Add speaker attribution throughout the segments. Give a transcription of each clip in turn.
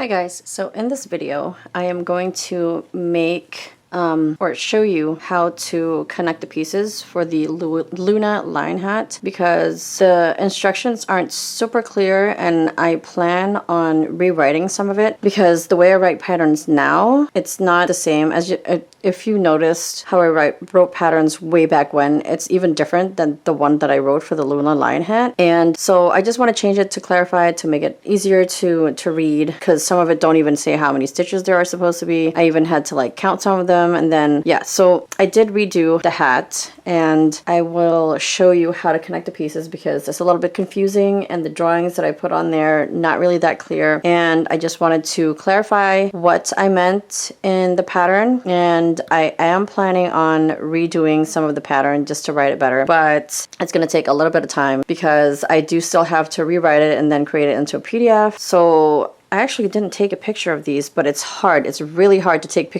Speaker 1: Hi guys, so in this video I am going to make or show you how to connect the pieces for the Luna line hat because the instructions aren't super clear and I plan on rewriting some of it because the way I write patterns now, it's not the same as if you noticed how I wrote patterns way back when, it's even different than the one that I wrote for the Luna line hat. And so I just want to change it to clarify, to make it easier to read, because some of it don't even say how many stitches there are supposed to be. I even had to like count some of them. And then yeah, so I did redo the hat and I will show you how to connect the pieces because it's a little bit confusing and the drawings that I put on there not really that clear, and I just wanted to clarify what I meant in the pattern. And I am planning on redoing some of the pattern just to write it better, but it's going to take a little bit of time because I do still have to rewrite it and then create it into a PDF. So I actually didn't take a picture of these, but it's hard. It's really hard to take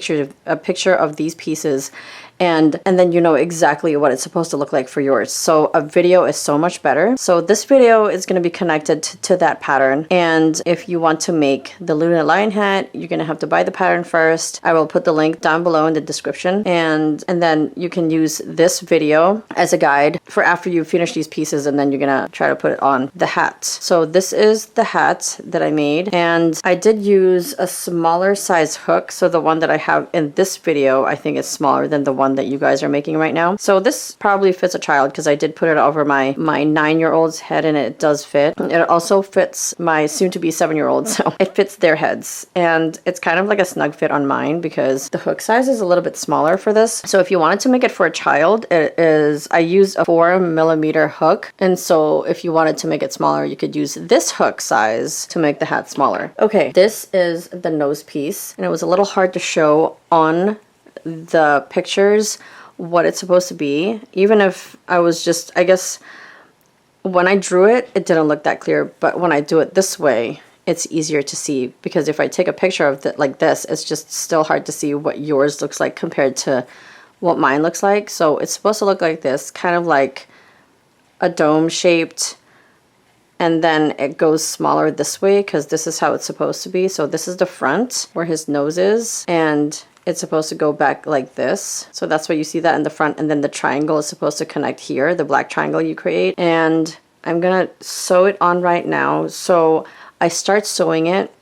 Speaker 1: a picture of these pieces and then you know exactly what it's supposed to look like for yours. So a video is so much better. So this video is going to be connected to that pattern. And if you want to make the Luna lion hat, you're going to have to buy the pattern first. I will put the link down below in the description, and then you can use this video as a guide for after you finish these pieces, and then you're going to try to put it on the hat. So this is the hat that I made, and I did use a smaller size hook. So the one that I have in this video, I think is smaller than the one that you guys are making right now. So this probably fits a child because I did put it over my 9-year-old's head and it does fit. It also fits my soon-to-be 7-year-old, so it fits their heads. And it's kind of like a snug fit on mine because the hook size is a little bit smaller for this. So if you wanted to make it for a child, I used a 4mm hook. And so if you wanted to make it smaller, you could use this hook size to make the hat smaller. Okay, this is the nose piece, and it was a little hard to show on the pictures what it's supposed to be, even if I was just, I guess when I drew it, it didn't look that clear, but when I do it this way, it's easier to see, because if I take a picture of it like this, it's just still hard to see what yours looks like compared to what mine looks like. So it's supposed to look like this, kind of like a dome shaped, and then it goes smaller this way because this is how it's supposed to be. So this is the front where his nose is, and it's supposed to go back like this. So that's why you see that in the front, and then the triangle is supposed to connect here, the black triangle you create. And I'm gonna sew it on right now. So I start sewing it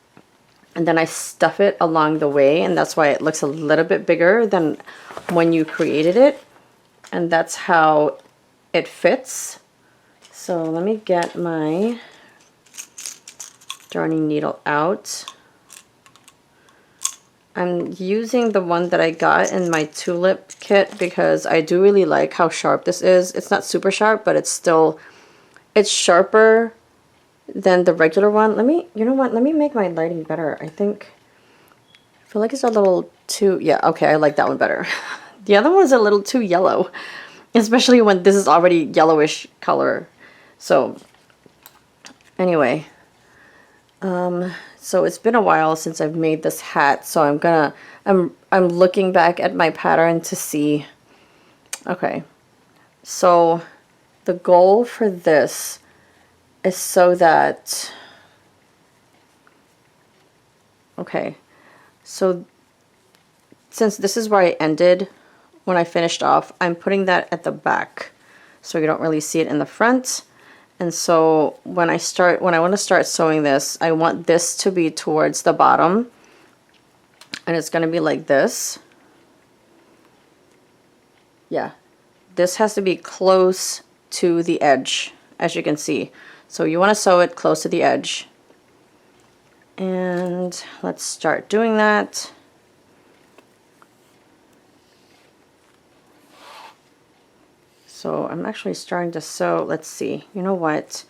Speaker 1: and then I stuff it along the way, and that's why it looks a little bit bigger than when you created it, and that's how it fits. So let me get my darning needle out. I'm using the one that I got in my tulip kit because I do really like how sharp this is. It's not super sharp, but it's sharper than the regular one. You know what, let me make my lighting better. I feel like it's a little too, yeah, okay, I like that one better. The other one's a little too yellow, especially when this is already yellowish color. So anyway, so it's been a while since I've made this hat, so I'm looking back at my pattern to see. Okay, so the goal for this is so that, okay, so since this is where I ended when I finished off, I'm putting that at the back so you don't really see it in the front. And so when I want to start sewing this, I want this to be towards the bottom, and it's going to be like this. Yeah, this has to be close to the edge, as you can see. So you want to sew it close to the edge. And let's start doing that. So I'm actually starting to sew, let's see, you know what?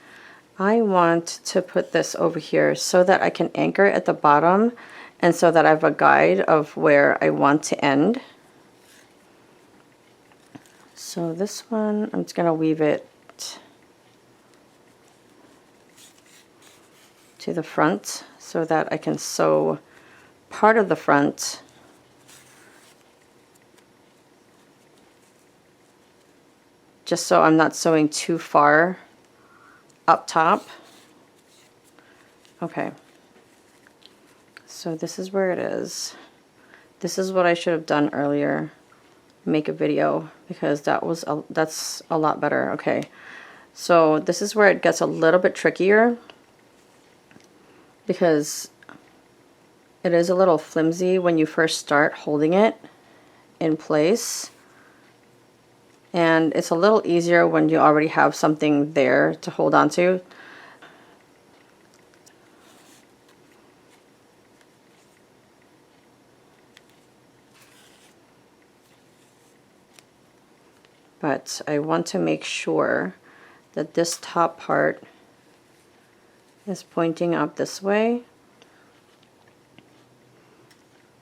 Speaker 1: I want to put this over here so that I can anchor at the bottom and so that I have a guide of where I want to end. So this one, I'm just going to weave it to the front so that I can sew part of the front just so I'm not sewing too far up top. Okay, So this is where it is. This is what I should have done earlier. Make a video, because that's a lot better. Okay, so this is where it gets a little bit trickier, because it is a little flimsy when you first start holding it in place, and it's a little easier when you already have something there to hold on to. But I want to make sure that this top part is pointing up this way.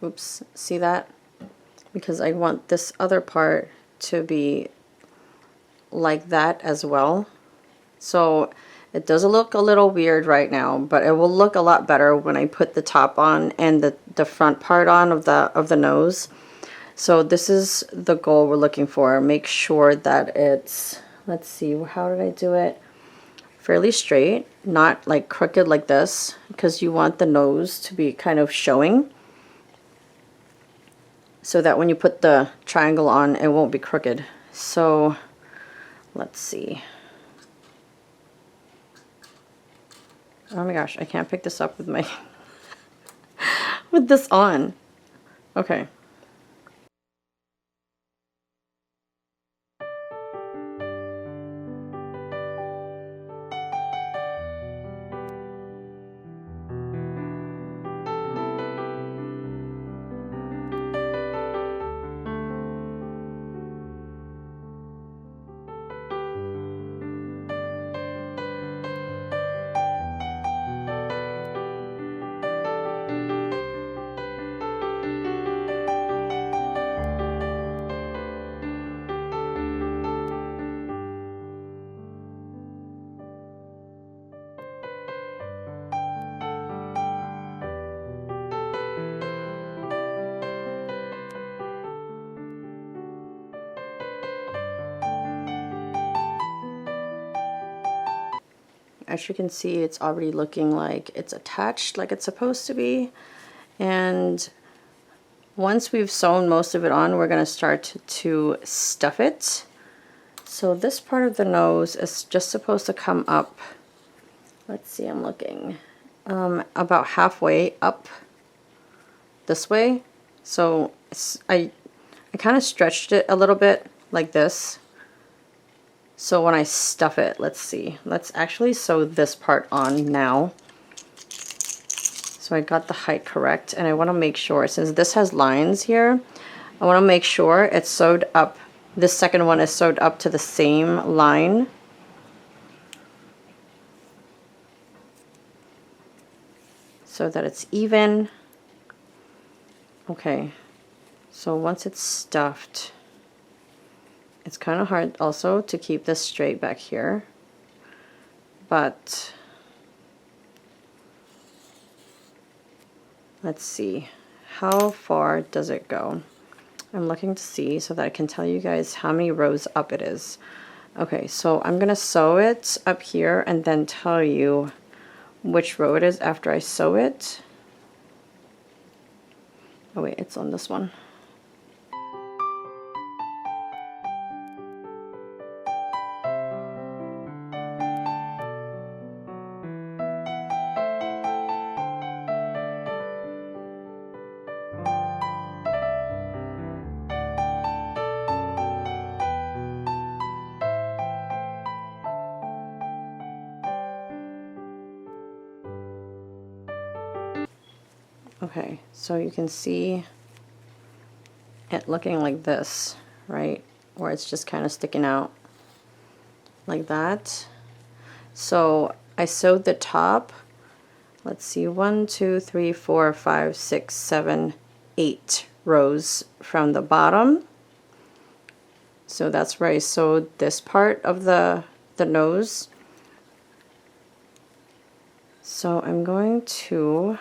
Speaker 1: Oops, see that? Because I want this other part to be like that as well. So it does look a little weird right now, but it will look a lot better when I put the top on and the front part on of the nose. So this is the goal we're looking for. Make sure that it's, let's see, how did I do it? Fairly straight, not like crooked like this, because you want the nose to be kind of showing, so that when you put the triangle on, it won't be crooked. So let's see. Oh my gosh, I can't pick this up with my with this on. Okay. As you can see, it's already looking like it's attached like it's supposed to be. And once we've sewn most of it on, we're going to start to stuff it. So this part of the nose is just supposed to come up, let's see, I'm looking, about halfway up this way. So I kind of stretched it a little bit like this. So when I stuff it, let's see, let's actually sew this part on now. So I got the height correct, and I want to make sure, since this has lines here, I want to make sure it's sewed up. This second one is sewed up to the same line. So that it's even. Okay, so once it's stuffed, it's kind of hard also to keep this straight back here, but let's see, how far does it go? I'm looking to see so that I can tell you guys how many rows up it is. Okay, so I'm gonna sew it up here and then tell you which row it is after I sew it. Oh wait, it's on this one. Okay, so you can see it looking like this, right? Where it's just kind of sticking out like that. So I sewed the top, let's see, 1, 2, 3, 4, 5, 6, 7, 8 rows from the bottom. So that's where I sewed this part of the nose. So I'm going to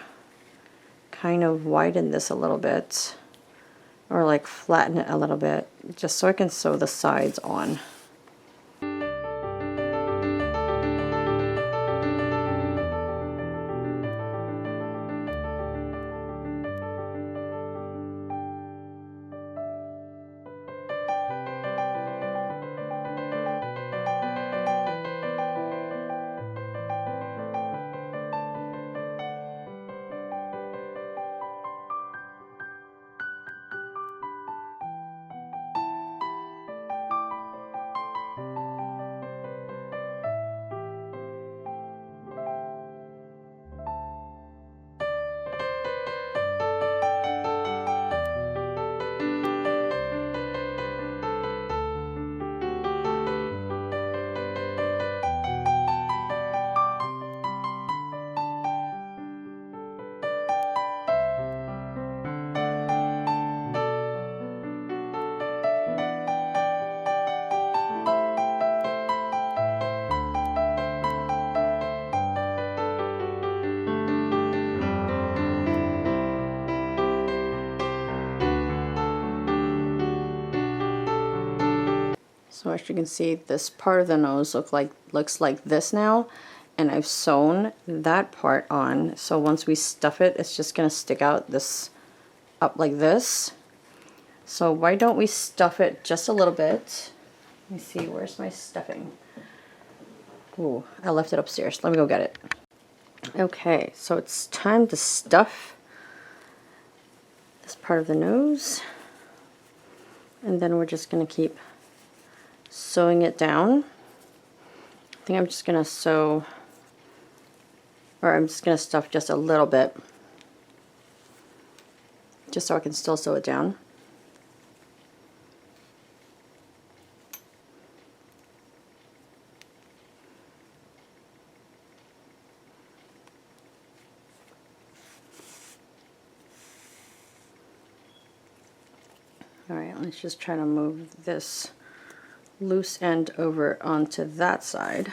Speaker 1: kind of widen this a little bit, or like flatten it a little bit, just so I can sew the sides on. So as you can see, this part of the nose looks like this now, and I've sewn that part on. So once we stuff it, it's just gonna stick out this up like this. So why don't we stuff it just a little bit? Let me see, where's my stuffing? Ooh, I left it upstairs. Let me go get it. Okay, so it's time to stuff this part of the nose. And then we're just gonna keep sewing it down. I think I'm just gonna sew, or I'm just gonna stuff just a little bit, just so I can still sew it down. All right, let's just try to move this loose end over onto that side.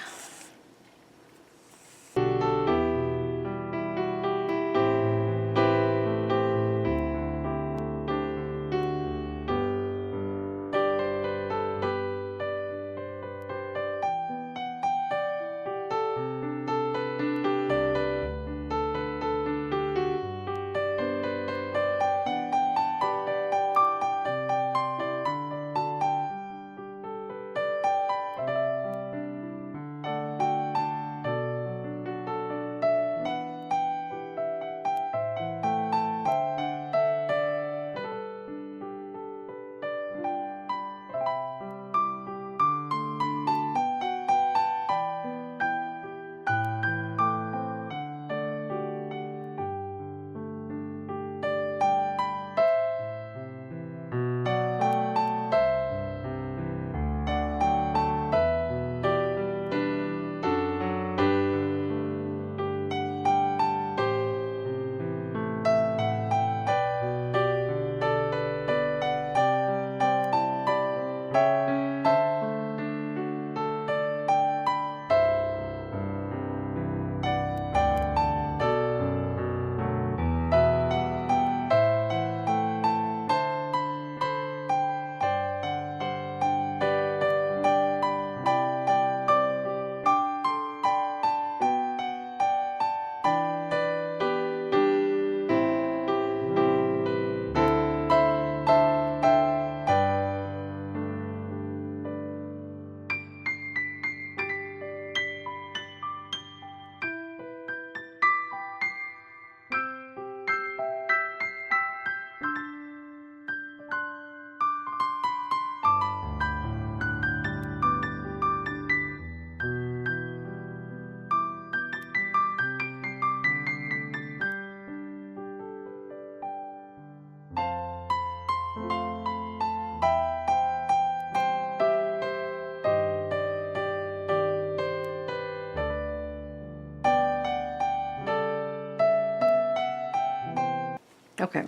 Speaker 1: Okay,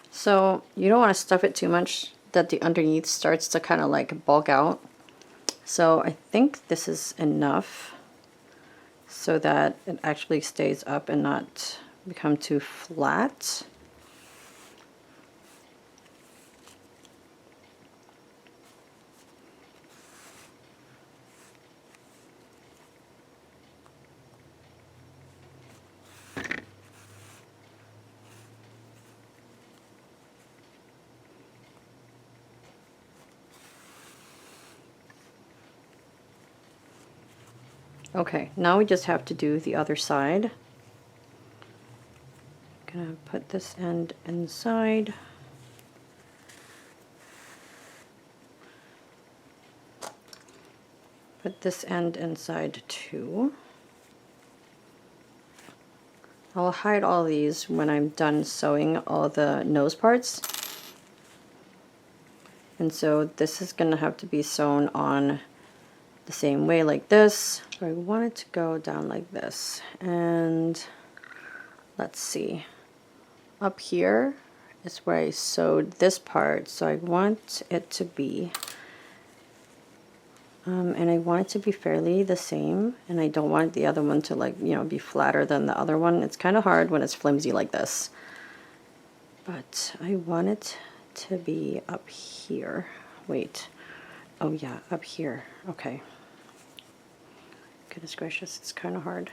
Speaker 1: so you don't want to stuff it too much that the underneath starts to kind of like bulk out. So I think this is enough so that it actually stays up and not become too flat. Okay, now we just have to do the other side. I'm gonna put this end inside. Put this end inside too. I'll hide all these when I'm done sewing all the nose parts. And so this is gonna have to be sewn on the same way like this. So I want it to go down like this. And let's see. Up here is where I sewed this part. So I want it to be, and I want it to be fairly the same. And I don't want the other one to, like, you know, be flatter than the other one. It's kind of hard when it's flimsy like this. But I want it to be up here. Wait. Oh yeah, up here. Okay. Goodness gracious, it's kind of hard.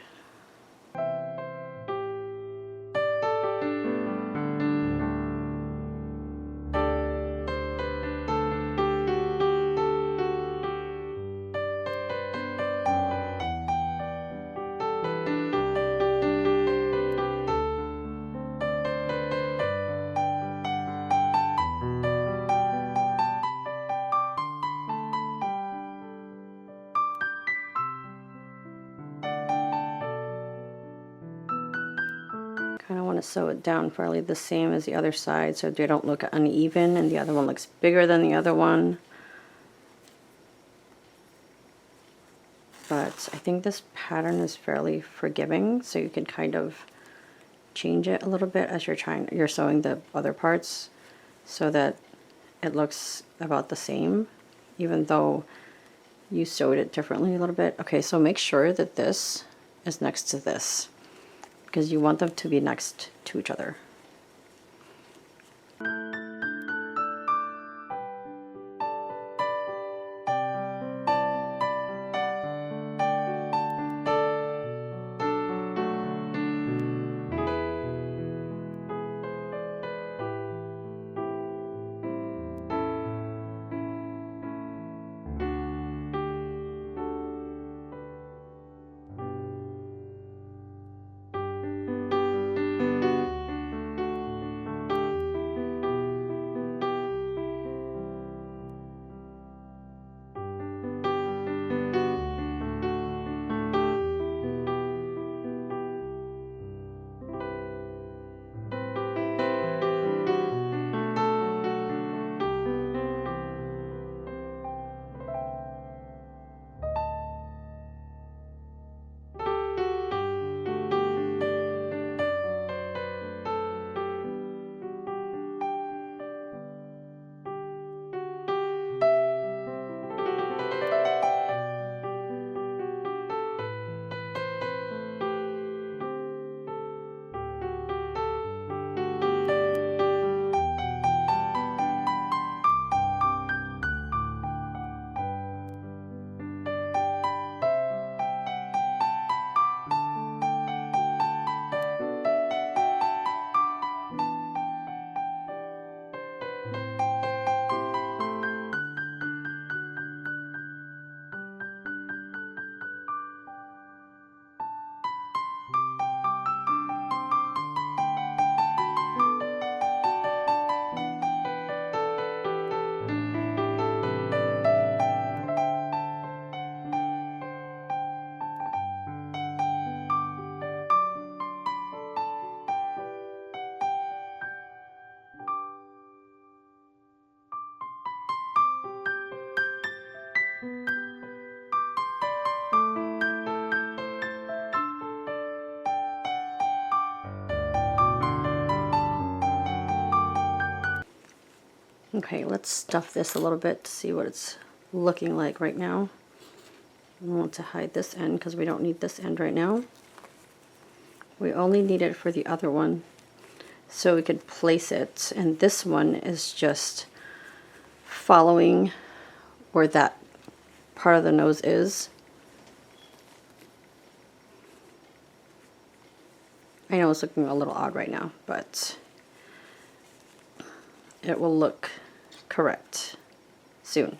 Speaker 1: Kind of want to sew it down fairly the same as the other side so they don't look uneven and the other one looks bigger than the other one. But I think this pattern is fairly forgiving, so you can kind of change it a little bit as you're sewing the other parts so that it looks about the same, even though you sewed it differently a little bit. Okay, so make sure that this is next to this, because you want them to be next to each other. Okay, let's stuff this a little bit to see what it's looking like right now. I want to hide this end because we don't need this end right now. We only need it for the other one so we could place it, and this one is just following where that part of the nose is. I know it's looking a little odd right now, but it will look correct soon.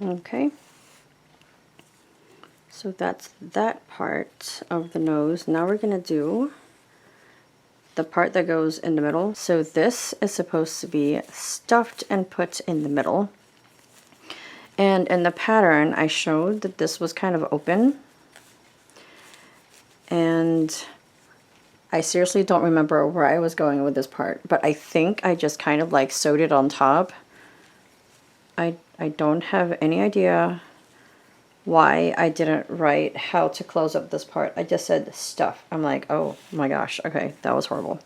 Speaker 1: Okay. So that's that part of the nose. Now we're going to do the part that goes in the middle. So this is supposed to be stuffed and put in the middle. And in the pattern, I showed that this was kind of open. And I seriously don't remember where I was going with this part, but I think I just kind of like sewed it on top. I don't have any idea why I didn't write how to close up this part. I just said stuff. I'm like, oh my gosh, okay, that was horrible.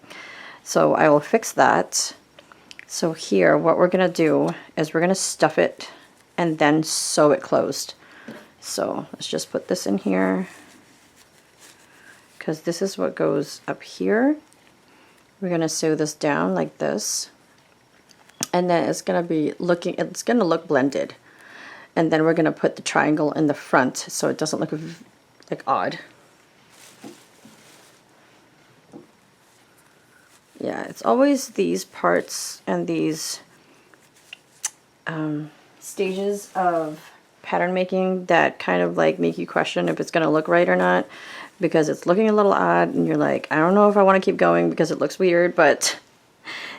Speaker 1: So I will fix that. So here, what we're gonna do is we're gonna stuff it and then sew it closed. So let's just put this in here, because this is what goes up here. We're gonna sew this down like this. And then it's going to be looking, it's going to look blended. And then we're going to put the triangle in the front so it doesn't look like odd. Yeah, it's always these parts and these stages of pattern making that kind of like make you question if it's going to look right or not, because it's looking a little odd and you're like, I don't know if I want to keep going because it looks weird, but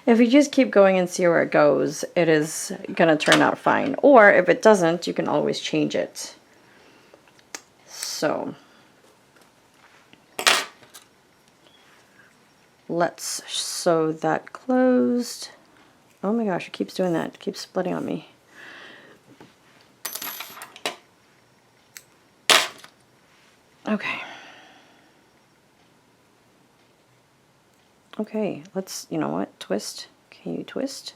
Speaker 1: if you just keep going and see where it goes, it is going to turn out fine. Or if it doesn't, you can always change it. So let's sew that closed. Oh my gosh, it keeps doing that. It keeps splitting on me. Okay. Okay, let's, you know what, twist. Can you twist?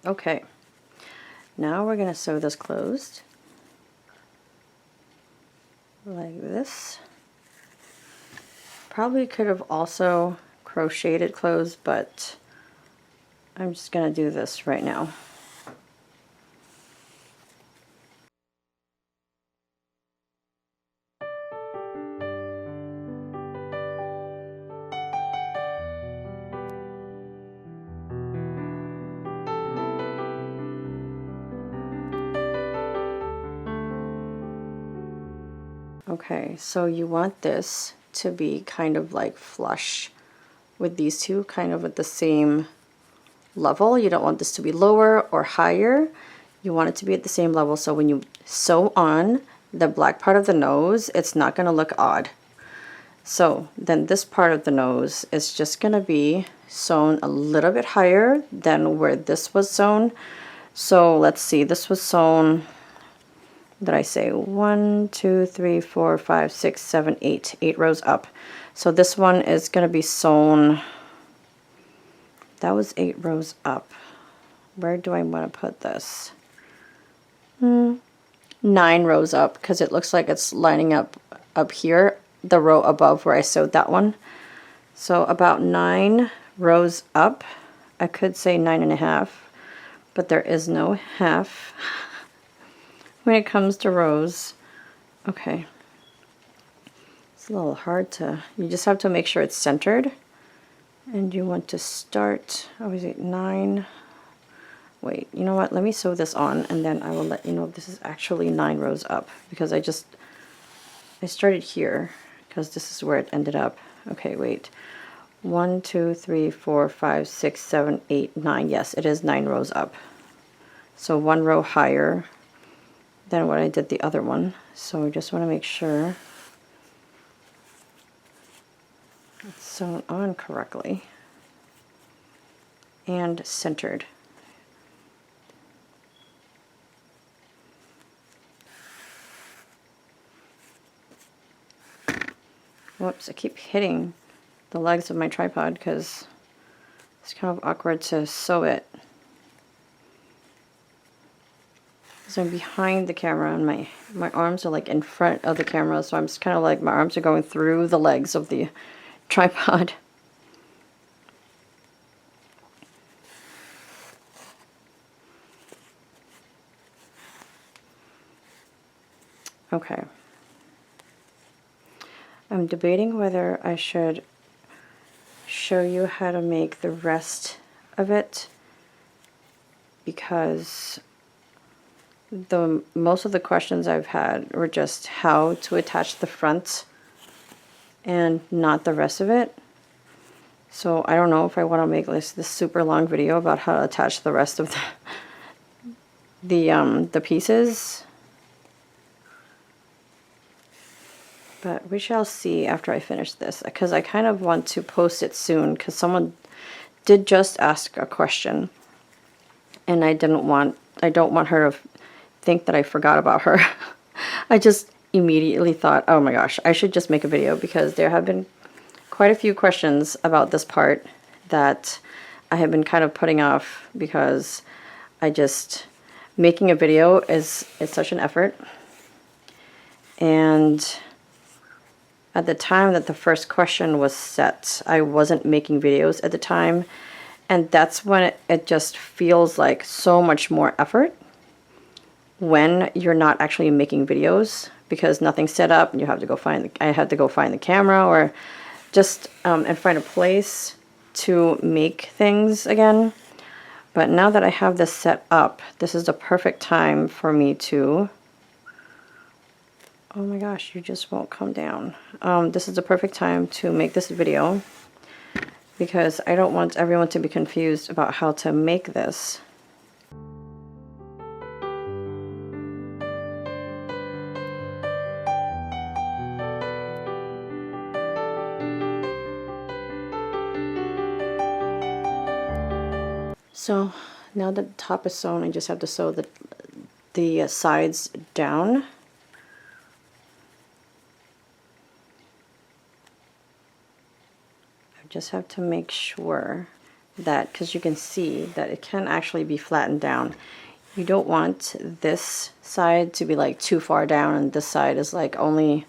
Speaker 1: Okay, now we're going to sew this closed like this. Probably could have also crocheted it closed, but I'm just going to do this right now. Okay, so you want this to be kind of like flush with these two, kind of at the same level. You don't want this to be lower or higher. You want it to be at the same level, so when you sew on the black part of the nose, it's not going to look odd. So then this part of the nose is just going to be sewn a little bit higher than where this was sewn. So let's see, this was sewn, did I say 1, 2, 3, 4, 5, 6, 7, 8, 8 rows up. So this one is going to be sewn, that was 8 rows up. Where do I want to put this? 9 rows up, because it looks like it's lining up here, the row above where I sewed that one. So about 9 rows up. I could say 9.5, but there is no half when it comes to rows. Okay. It's a little hard to, you just have to make sure it's centered. And you want to start, obviously 9. Wait, you know what? Let me sew this on and then I will let you know if this is actually 9 rows up, because I started here because this is where it ended up. Okay, wait. 1, 2, 3, 4, 5, 6, 7, 8, 9. Yes, it is 9 rows up. So 1 row higher than what I did the other one. So I just want to make sure it's sewn on correctly and centered. Whoops, I keep hitting the legs of my tripod because it's kind of awkward to sew it. So I'm behind the camera and my arms are like in front of the camera, so I'm just kind of like, my arms are going through the legs of the tripod. Okay. I'm debating whether I should show you how to make the rest of it, because most of the questions I've had were just how to attach the front and not the rest of it. So I don't know if I want to make this super long video about how to attach the rest of the pieces. But we shall see after I finish this, because I kind of want to post it soon, because someone did just ask a question, and I don't want her to think that I forgot about her. I just immediately thought, oh my gosh, I should just make a video, because there have been quite a few questions about this part that I have been kind of putting off, because making a video is such an effort. And at the time that the first question was set, I wasn't making videos at the time, and that's when it just feels like so much more effort when you're not actually making videos, because nothing's set up and you have to go I had to go find the camera, or just and find a place to make things again. But now that I have this set up, this is the perfect time for me to, oh my gosh, you just won't come down. This is the perfect time to make this video, because I don't want everyone to be confused about how to make this. So now that the top is sewn, I just have to sew the sides down. Just have to make sure that, because you can see that it can actually be flattened down. You don't want this side to be like too far down, and this side is like only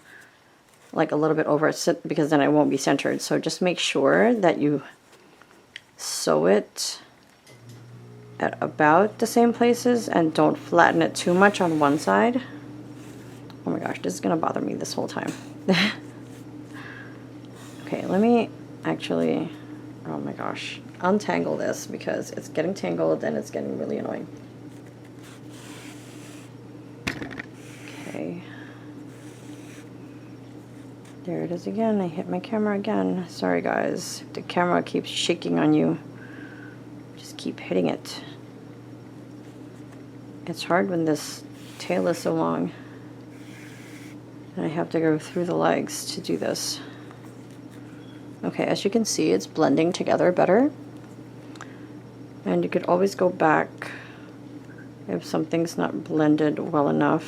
Speaker 1: like a little bit over it, because then it won't be centered. So just make sure that you sew it at about the same places, and don't flatten it too much on one side. Oh my gosh, this is gonna bother me this whole time. Okay, let me actually, oh my gosh, untangle this, because it's getting tangled and it's getting really annoying. Okay. There it is again. I hit my camera again. Sorry guys, the camera keeps shaking on you. Just keep hitting it. It's hard when this tail is so long and I have to go through the legs to do this. Okay, as you can see, it's blending together better. And you could always go back if something's not blended well enough.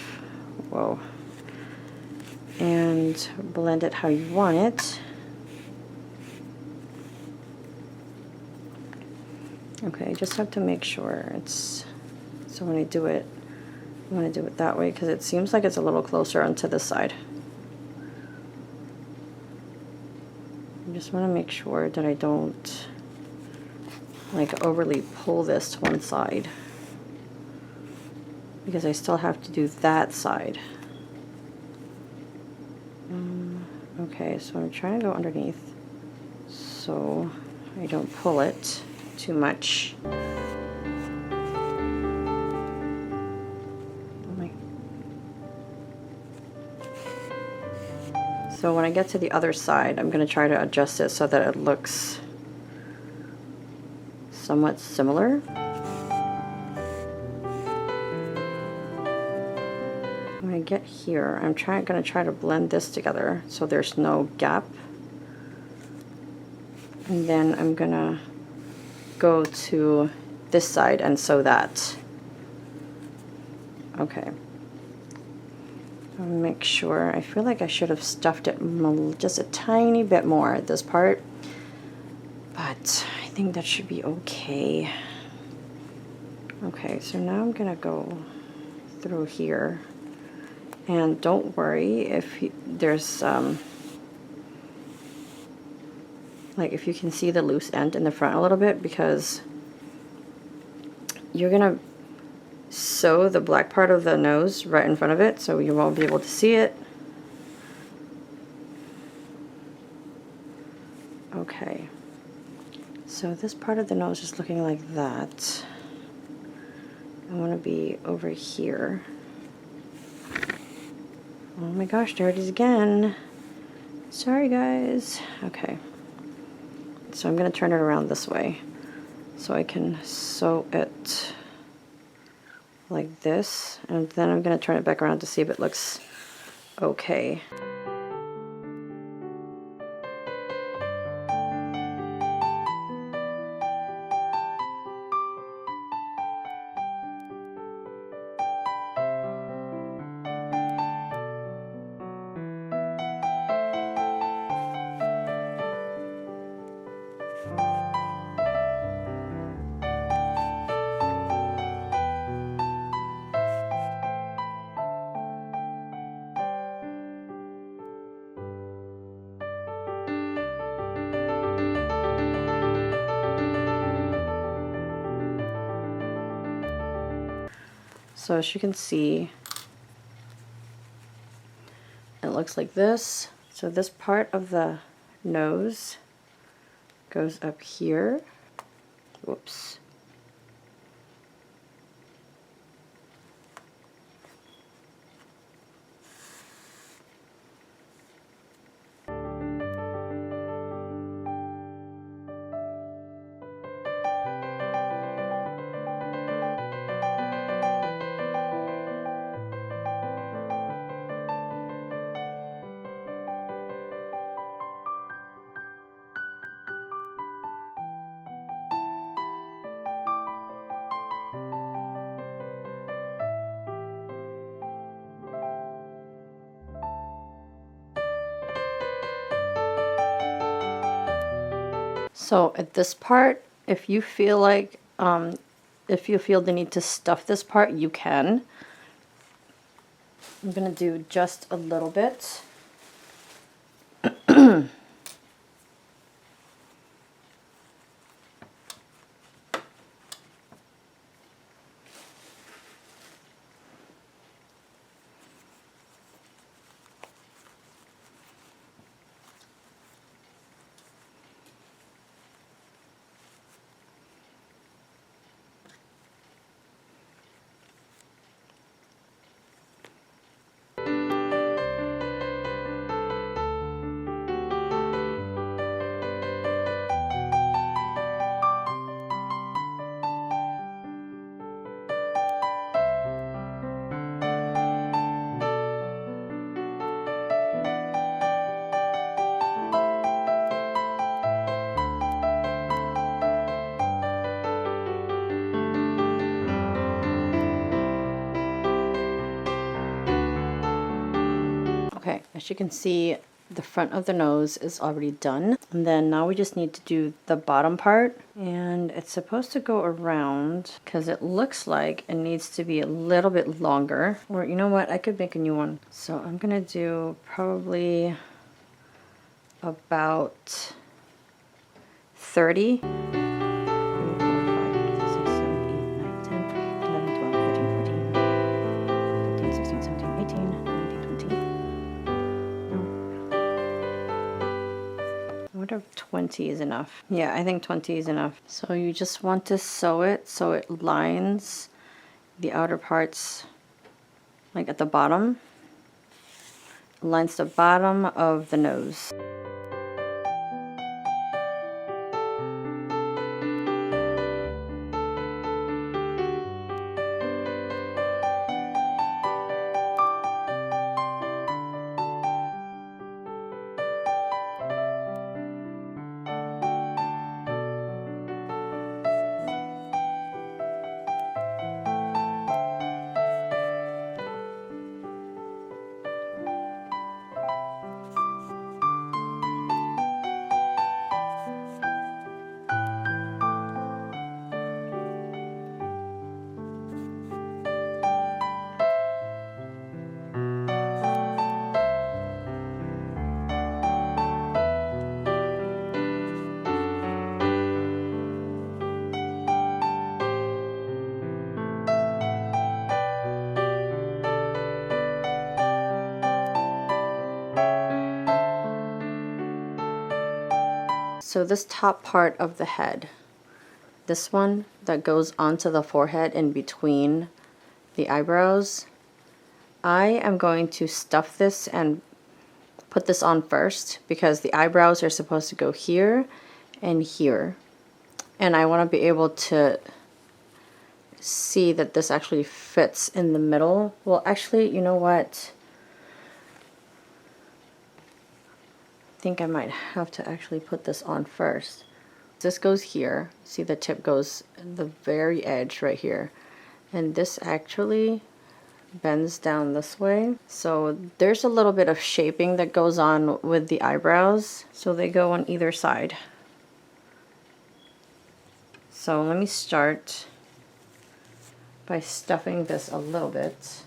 Speaker 1: Whoa. And blend it how you want it. Okay, just have to make sure it's, so when I do it, I want to do it that way, because it seems like it's a little closer onto this side. I just want to make sure that I don't like overly pull this to one side, because I still have to do that side. Okay, so I'm trying to go underneath so I don't pull it too much. So when I get to the other side, I'm going to try to adjust it so that it looks somewhat similar. When I get here, I'm going to try to blend this together so there's no gap. And then I'm going to go to this side and sew that. Okay. I'll make sure. I feel like I should have stuffed it just a tiny bit more at this part, but I think that should be okay. Okay, so now I'm gonna go through here, and don't worry if there's like if you can see the loose end in the front a little bit, because you're gonna sew the black part of the nose right in front of it, so you won't be able to see it. Okay. So this part of the nose is looking like that. I want to be over here. Oh my gosh, there it is again. Sorry guys. Okay. So I'm going to turn it around this way so I can sew it like this, and then I'm going to turn it back around to see if it looks okay. So as you can see, it looks like this. So this part of the nose goes up here. Whoops. So at this part, if you feel like, if you feel the need to stuff this part, you can. I'm gonna do just a little bit. Okay, as you can see, the front of the nose is already done. And then now we just need to do the bottom part. And it's supposed to go around because it looks like it needs to be a little bit longer. Or you know what, I could make a new one. So I'm gonna do probably about 30. 20 is enough. Yeah, I think 20 is enough. So you just want to sew it so it lines the outer parts, like at the bottom. Lines the bottom of the nose. So this top part of the head, this one that goes onto the forehead in between the eyebrows, I am going to stuff this and put this on first because the eyebrows are supposed to go here and here. And I want to be able to see that this actually fits in the middle. Well, actually, you know what? I think I might have to actually put this on first. This goes here. See, the tip goes the very edge right here. And this actually bends down this way. So there's a little bit of shaping that goes on with the eyebrows. So they go on either side. So let me start by stuffing this a little bit.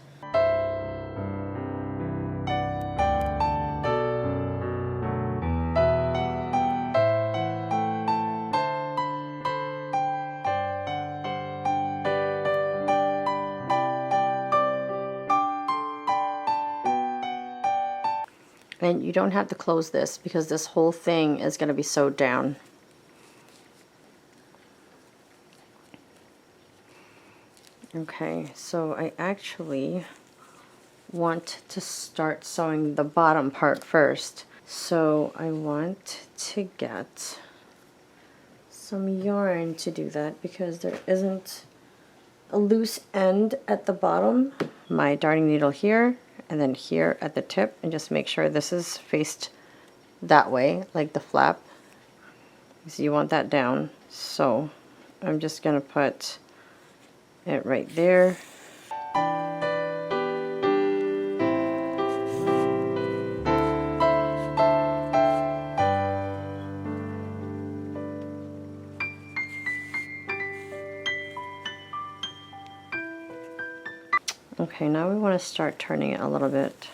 Speaker 1: And you don't have to close this because this whole thing is going to be sewed down. Okay, so I actually want to start sewing the bottom part first. So I want to get some yarn to do that because there isn't a loose end at the bottom. My darning needle here and then here at the tip, and just make sure this is faced that way, like the flap. So you want that down. So I'm just gonna put it right there. Okay, now we want to start turning it a little bit.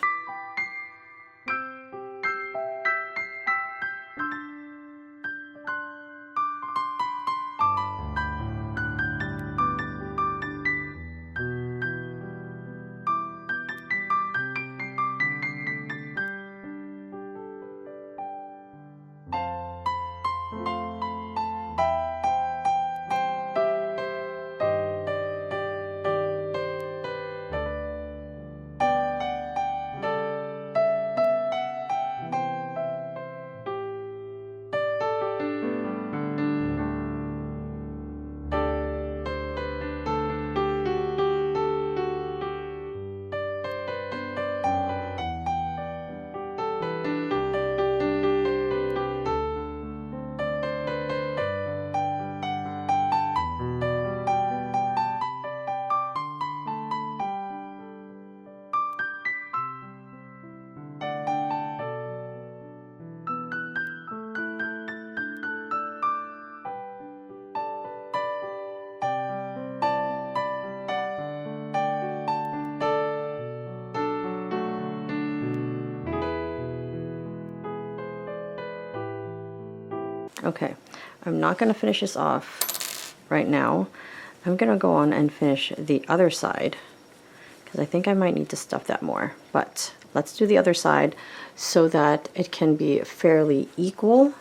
Speaker 1: Okay, I'm not going to finish this off right now. I'm going to go on and finish the other side because I think I might need to stuff that more. But let's do the other side so that it can be fairly equal.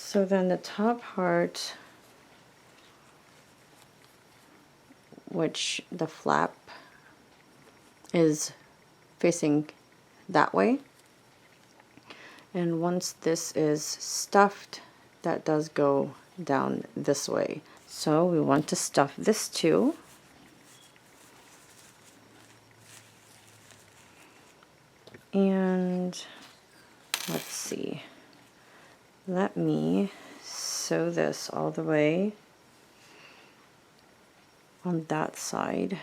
Speaker 1: So then the top part, which the flap is facing that way. And once this is stuffed, that does go down this way. So we want to stuff this too. And let's see. Let me sew this all the way on that side.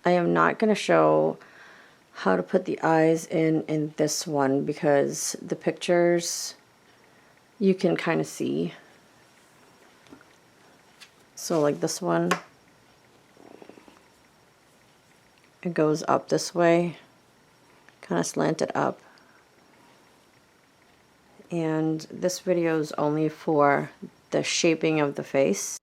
Speaker 1: I am not going to show how to put the eyes in this one because the pictures you can kind of see. So like this one, it goes up this way, kind of slanted up. And this video is only for the shaping of the face.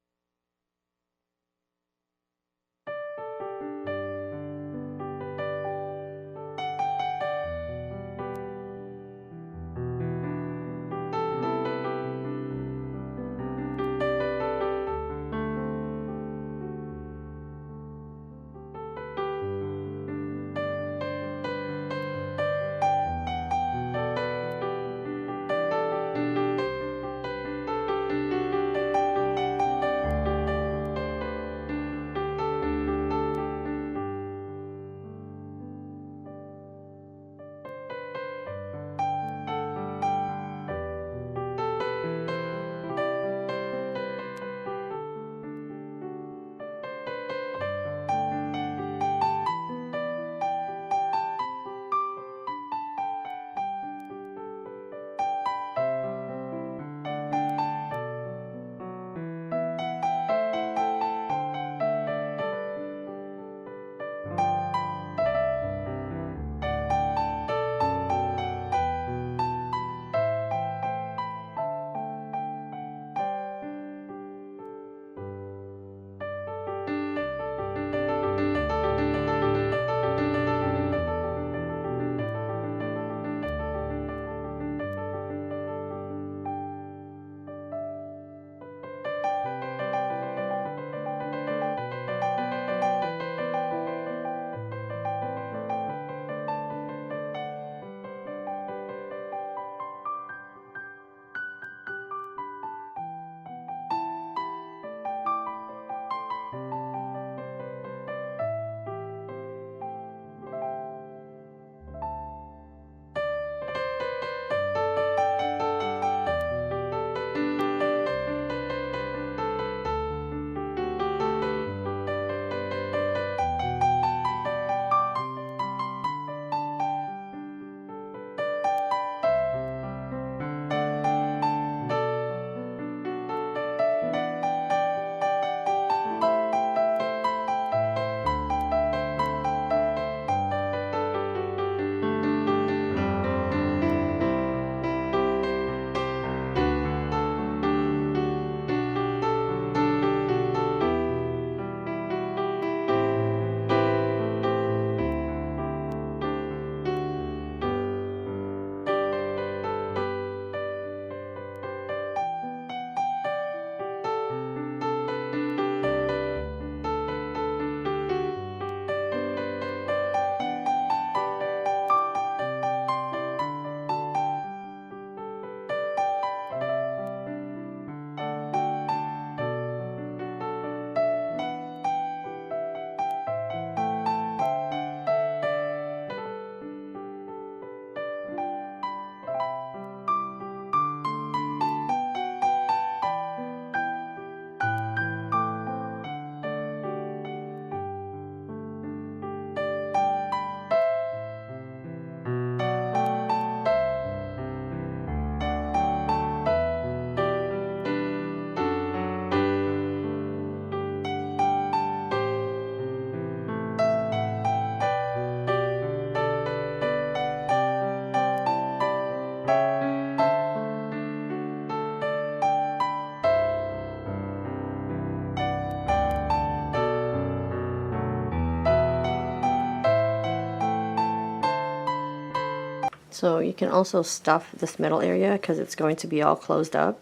Speaker 1: So you can also stuff this middle area because it's going to be all closed up.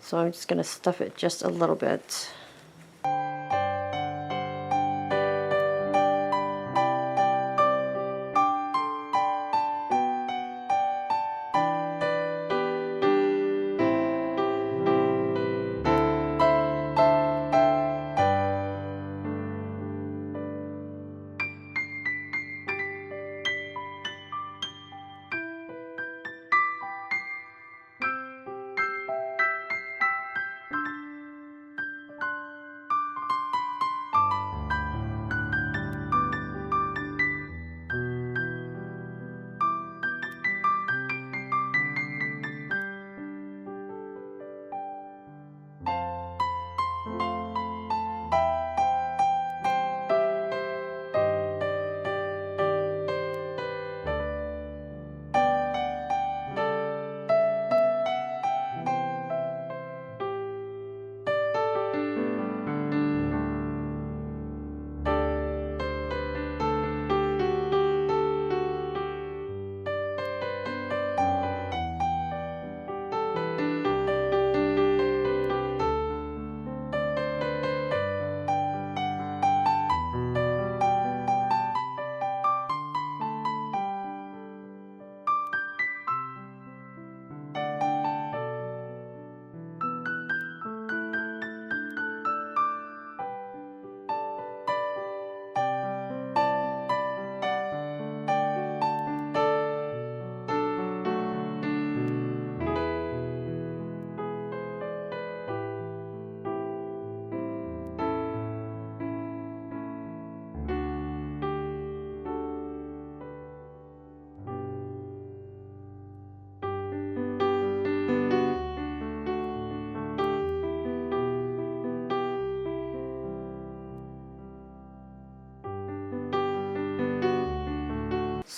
Speaker 1: So I'm just going to stuff it just a little bit.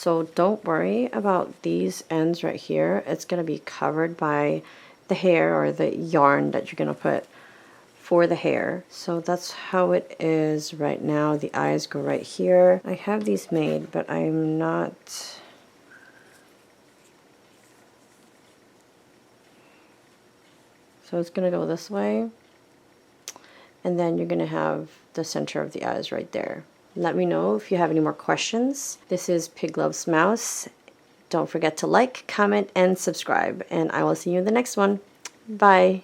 Speaker 1: So don't worry about these ends right here. It's going to be covered by the hair or the yarn that you're going to put for the hair. So that's how it is right now. The eyes go right here. I have these made, but I'm not... So it's going to go this way. And then you're going to have the center of the eyes right there. Let me know if you have any more questions. This is Pig Loves Mouse. Don't forget to like, comment, and subscribe. And I will see you in the next one. Bye.